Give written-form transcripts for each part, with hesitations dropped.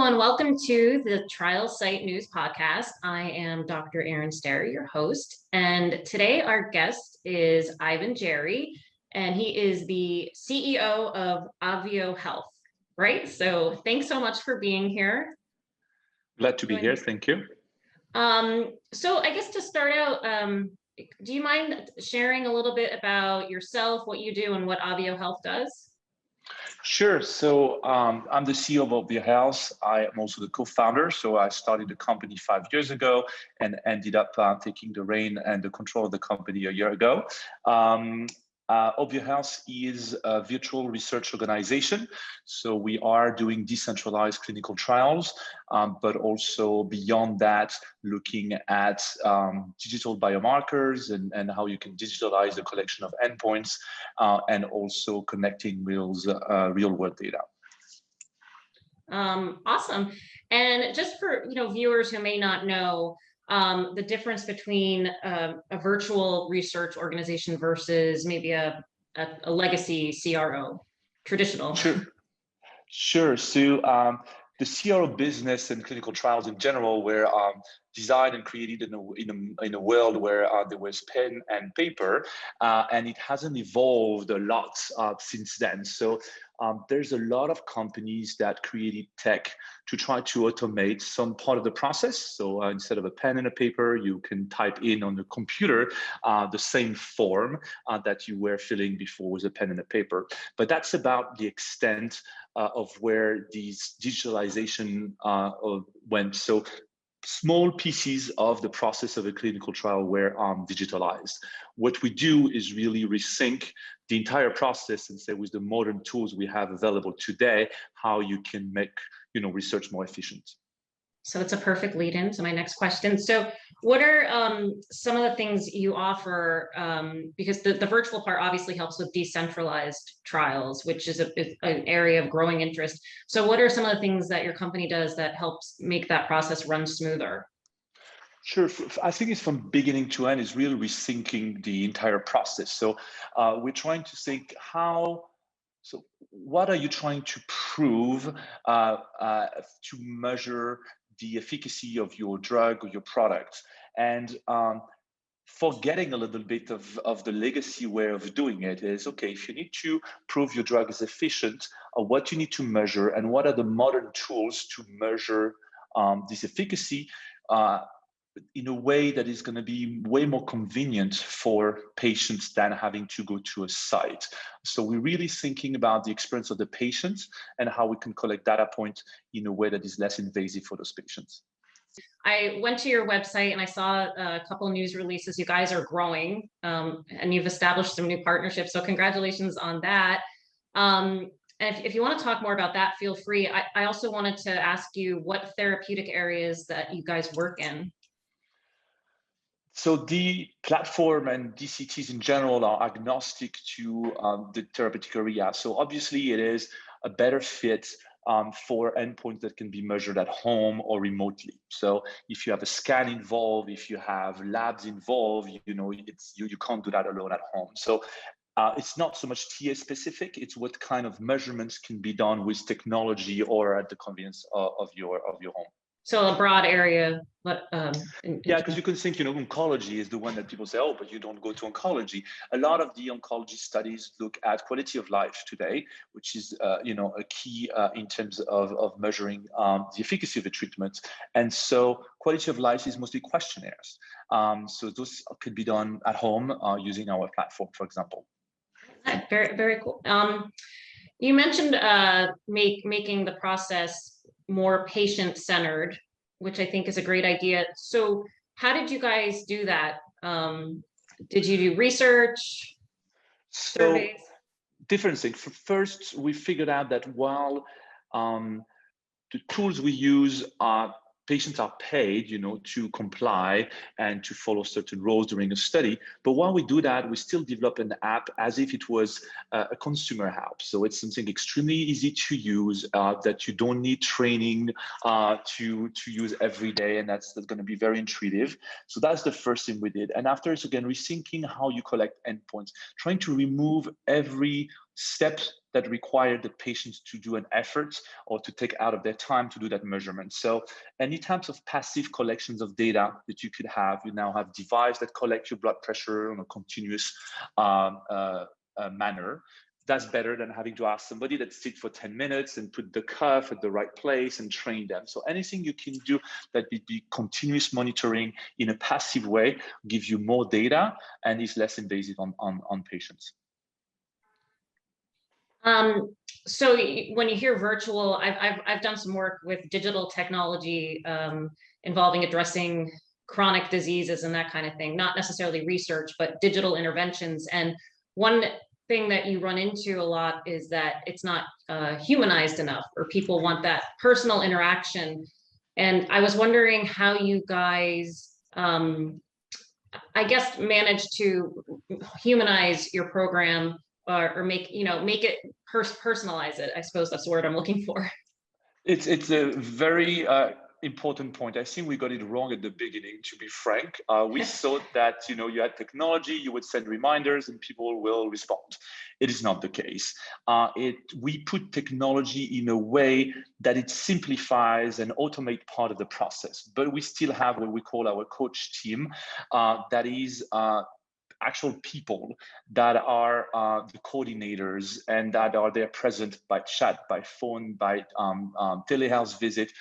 everyone. Welcome to the Trial Site News Podcast. I am Dr. Erin Starry, your host. And today our guest is Ivan Jarry, and he is the CEO of ObvioHealth, right? So thanks so much for being here. Glad to be here. Thank you. So I guess to start out, do you mind sharing a little bit about yourself, what you do, and what ObvioHealth does? Sure. So I'm the CEO of ObvioHealth. I am also the co-founder. So I started the company 5 years ago and ended up taking the reign and the control of the company a year ago. ObvioHealth is a virtual research organization. So we are doing decentralized clinical trials, but also beyond that, looking at digital biomarkers and how you can digitalize the collection of endpoints and also connecting real world data. Awesome. And just for viewers who may not know, the difference between a virtual research organization versus maybe a legacy CRO, traditional. Sure. So the CRO business and clinical trials in general were designed and created in a world where there was pen and paper, and it hasn't evolved a lot since then. So there's a lot of companies that created tech to try to automate some part of the process. So instead of a pen and a paper, you can type in on the computer the same form that you were filling before with a pen and a paper. But that's about the extent of where these digitalization went. So small pieces of the process of a clinical trial were digitalized. What we do is really resync the entire process and say with the modern tools we have available today, how you can make research more efficient. So it's a perfect lead in to my next question. So what are some of the things you offer? Because the virtual part obviously helps with decentralized trials, which is an area of growing interest. So what are some of the things that your company does that helps make that process run smoother? Sure. I think it's from beginning to end is really rethinking the entire process. So we're trying to think so what are you trying to prove to measure the efficacy of your drug or your product, and forgetting a little bit of the legacy way of doing it is, okay, if you need to prove your drug is efficient, what you need to measure and what are the modern tools to measure this efficacy in a way that is going to be way more convenient for patients than having to go to a site. So we're really thinking about the experience of the patient and how we can collect data points in a way that is less invasive for those patients. I went to your website and I saw a couple of news releases. You guys are growing and you've established some new partnerships. So congratulations on that. And if you want to talk more about that, feel free. I also wanted to ask you what therapeutic areas that you guys work in. So the platform and DCTs in general are agnostic to the therapeutic area. So obviously it is a better fit for endpoints that can be measured at home or remotely. So if you have a scan involved, if you have labs involved, you can't do that alone at home. So it's not so much TA specific, it's what kind of measurements can be done with technology or at the convenience of your home. So a broad area. Yeah, because you can think, oncology is the one that people say, oh, but you don't go to oncology. A lot of the oncology studies look at quality of life today, which is, a key in terms of measuring the efficacy of the treatment. And so quality of life is mostly questionnaires. So those could be done at home using our platform, for example. Very, very cool. You mentioned making the process more patient-centered, which I think is a great idea. So how did you guys do that? Did you do research, surveys? Different things. First, we figured out that while the tools we use patients are paid, to comply and to follow certain rules during a study. But while we do that, we still develop an app as if it was a consumer app. So it's something extremely easy to use that you don't need training to use every day, and that's going to be very intuitive. So that's the first thing we did. And after it's again rethinking how you collect endpoints, trying to remove every steps that require the patients to do an effort or to take out of their time to do that measurement. So any types of passive collections of data that you could have, you now have devices that collect your blood pressure on a continuous manner. That's better than having to ask somebody that sit for 10 minutes and put the cuff at the right place and train them. So anything you can do that would be continuous monitoring in a passive way gives you more data and is less invasive on patients. So when you hear virtual, I've done some work with digital technology involving addressing chronic diseases and that kind of thing, not necessarily research, but digital interventions. And one thing that you run into a lot is that it's not humanized enough, or people want that personal interaction. And I was wondering how you guys, I guess, manage to humanize your program, or make it personalize it. I suppose that's the word I'm looking for. It's a very important point. I think we got it wrong at the beginning, to be frank. We thought that you had technology, you would send reminders and people will respond. It is not the case. We put technology in a way that it simplifies and automate part of the process, but we still have what we call our coach team, that is actual people that are the coordinators and that are there present by chat, by phone, by telehealth visit,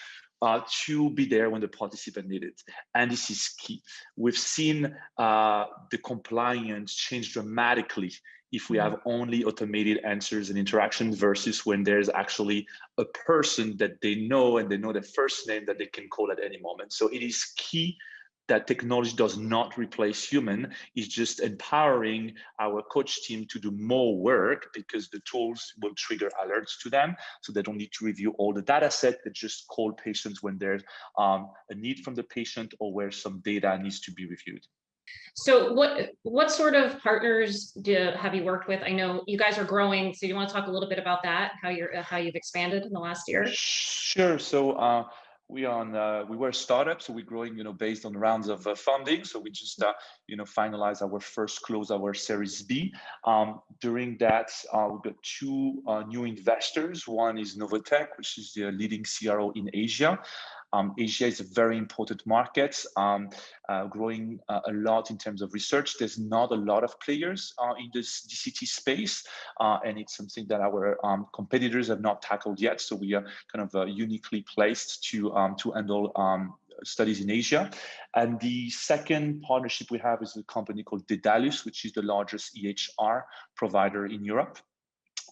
to be there when the participant need it. And this is key. We've seen the compliance change dramatically if we have only automated answers and interactions versus when there's actually a person that they know and they know their first name that they can call at any moment. So it is key that technology does not replace human. It's just empowering our coach team to do more work, because the tools will trigger alerts to them, so they don't need to review all the data set. They just call patients when there's a need from the patient or where some data needs to be reviewed. So what sort of partners have you worked with? I know you guys are growing, so you want to talk a little bit about that, how you've expanded in the last year? Sure. So we were a startup, so we're growing, based on rounds of funding. So we just, finalized our first close, our Series B. During that, we got two new investors. One is Novotech, which is the leading CRO in Asia. Asia is a very important market, growing a lot in terms of research. There's not a lot of players in this DCT space, and it's something that our competitors have not tackled yet. So we are kind of uniquely placed to handle studies in Asia. And the second partnership we have is a company called Dedalus, which is the largest EHR provider in Europe.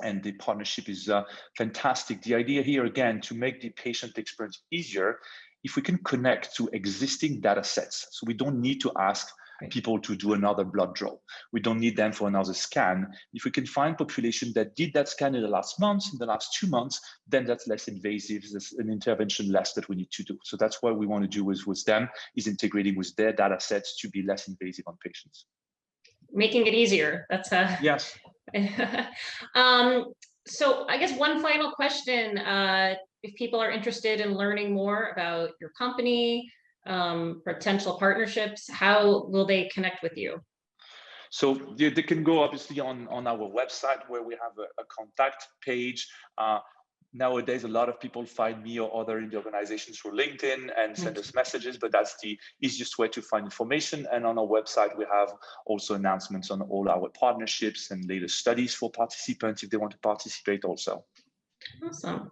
And the partnership is fantastic. The idea here, again, to make the patient experience easier, if we can connect to existing data sets. So we don't need to ask people to do another blood draw. We don't need them for another scan. If we can find population that did that scan in the last month, in the last 2 months, then that's less invasive. There's an intervention less that we need to do. So that's what we want to do with them, is integrating with their data sets to be less invasive on patients. Making it easier. That's yes. So I guess one final question, if people are interested in learning more about your company, potential partnerships, how will they connect with you? So they can go obviously on our website, where we have a contact page. Nowadays, a lot of people find me or other in the organizations through LinkedIn and send us messages, but that's the easiest way to find information. And on our website, we have also announcements on all our partnerships and latest studies for participants if they want to participate also. Awesome.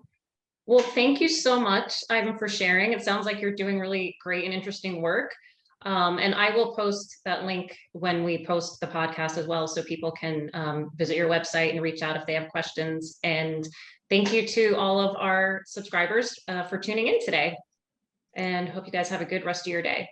Well, thank you so much, Ivan, for sharing. It sounds like you're doing really great and interesting work. And I will post that link when we post the podcast as well, so people can visit your website and reach out if they have questions. And thank you to all of our subscribers for tuning in today, and hope you guys have a good rest of your day.